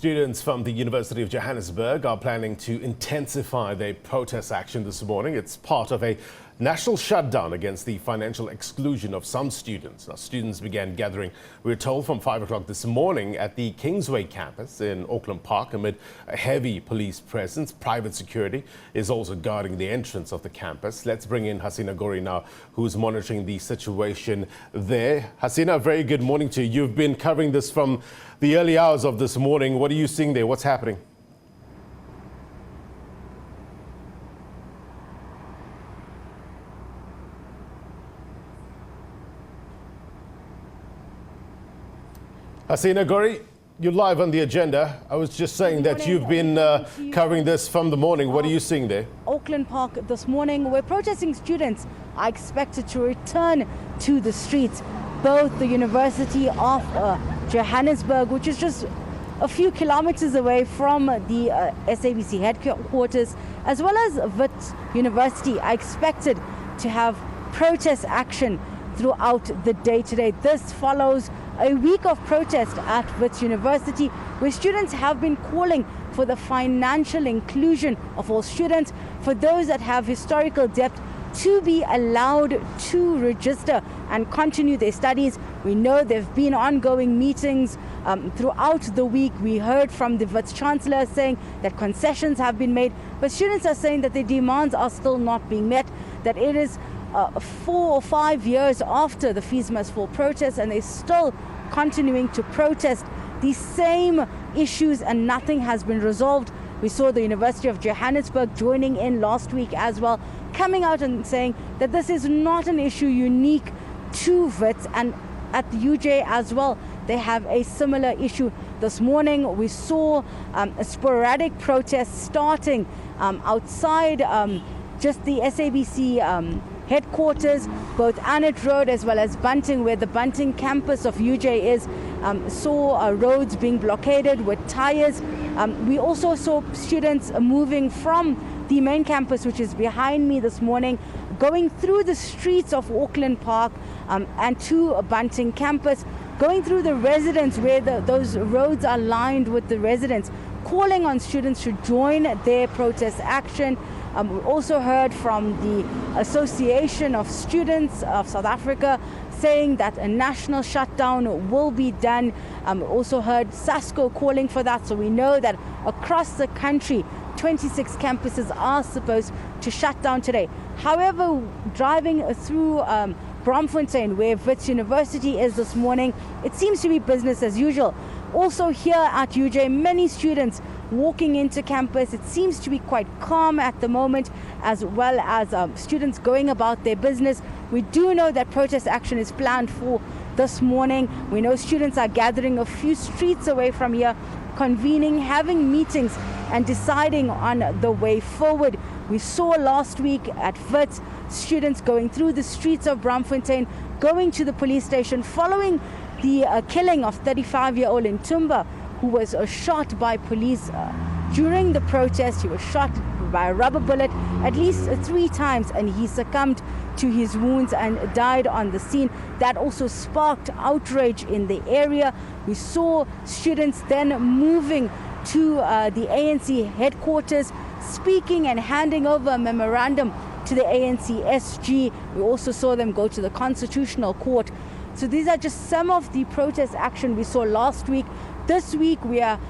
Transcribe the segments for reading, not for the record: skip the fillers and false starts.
Students from the University of Johannesburg are planning to intensify their protest action this morning. It's part of a national shutdown against the financial exclusion of some students. Now, students began gathering, we're told, from 5 o'clock this morning at the Kingsway campus in Auckland Park amid a heavy police presence. Private security is also guarding the entrance of the campus. Let's bring in Hasina Gori now, who's monitoring the situation there. Hasina, very good morning to you. You've been covering this from the early hours of this morning. What are you seeing there? What's happening? Hasina Gori, you're live on the agenda. I was just saying that you've been covering this from the morning. What are you seeing there? Auckland Park this morning, where protesting students are expected to return to the streets. Both the University of Johannesburg, which is just a few kilometers away from the SABC headquarters, as well as Wits University, are expected to have protest action throughout the day today. This follows a week of protest at Wits University, where students have been calling for the financial inclusion of all students, for those that have historical debt to be allowed to register and continue their studies. We know there have been ongoing meetings throughout the week. We heard from the Wits Chancellor saying that concessions have been made, but students are saying that their demands are still not being met, that it is 4 or 5 years after the Fees Must Fall protest, and they're still continuing to protest these same issues and nothing has been resolved. We saw the University of Johannesburg joining in last week as well, coming out and saying that this is not an issue unique to Wits, and at the UJ as well, they have a similar issue. This morning we saw a sporadic protest starting outside just the SABC headquarters, both Annett Road as well as Bunting, where the Bunting campus of UJ is, saw roads being blockaded with tires. We also saw students moving from the main campus, which is behind me this morning, going through the streets of Auckland Park and to Bunting campus, going through the residents where those roads are lined with the residents, calling on students to join their protest action. We also heard from the Association of Students of South Africa saying that a national shutdown will be done. We also heard SASCO calling for that. So we know that across the country, 26 campuses are supposed to shut down today. However, driving through Bloemfontein, where Wits University is this morning, it seems to be business as usual. Also here at UJ, many students walking into campus. It seems to be quite calm at the moment, as well as students going about their business. We do know that protest action is planned for this morning. We know students are gathering a few streets away from here, convening, having meetings and deciding on the way forward. We saw last week at Wits students going through the streets of Bloemfontein, going to the police station following the killing of 35-year-old Ntumba, who was shot by police during the protest. He was shot by a rubber bullet at least 3 times, and he succumbed to his wounds and died on the scene. That also sparked outrage in the area. We saw students then moving to the ANC headquarters, speaking and handing over a memorandum to the ANC SG. We also saw them go to the Constitutional Court. So these are just some of the protest action we saw last week. This week we are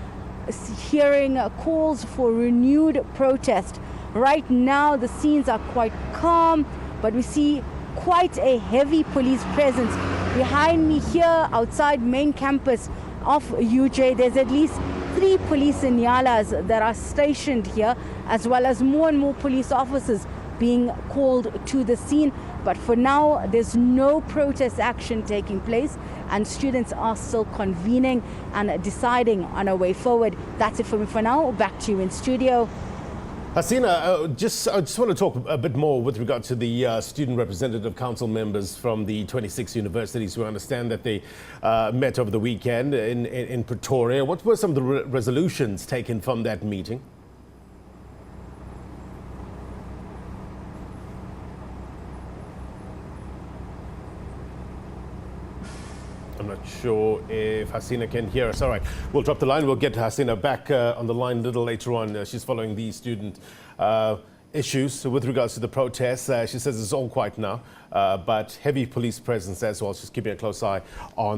hearing calls for renewed protest. Right now the scenes are quite calm, but we see quite a heavy police presence. Behind me here, outside main campus of UJ, there's at least 3 police inyalas that are stationed here, as well as more and more police officers being called to the scene. But for now, there's no protest action taking place, and students are still convening and deciding on a way forward. That's it for me for now. Back to you in studio. Hasina, I just want to talk a bit more with regard to the student representative council members from the 26 universities who understand that they met over the weekend in Pretoria. What were some of the resolutions taken from that meeting? I'm not sure if Hasina can hear us. All right, we'll drop the line. We'll get Hasina back on the line a little later on. She's following the student issues with regards to the protests. She says it's all quiet now, but heavy police presence as well. She's keeping a close eye on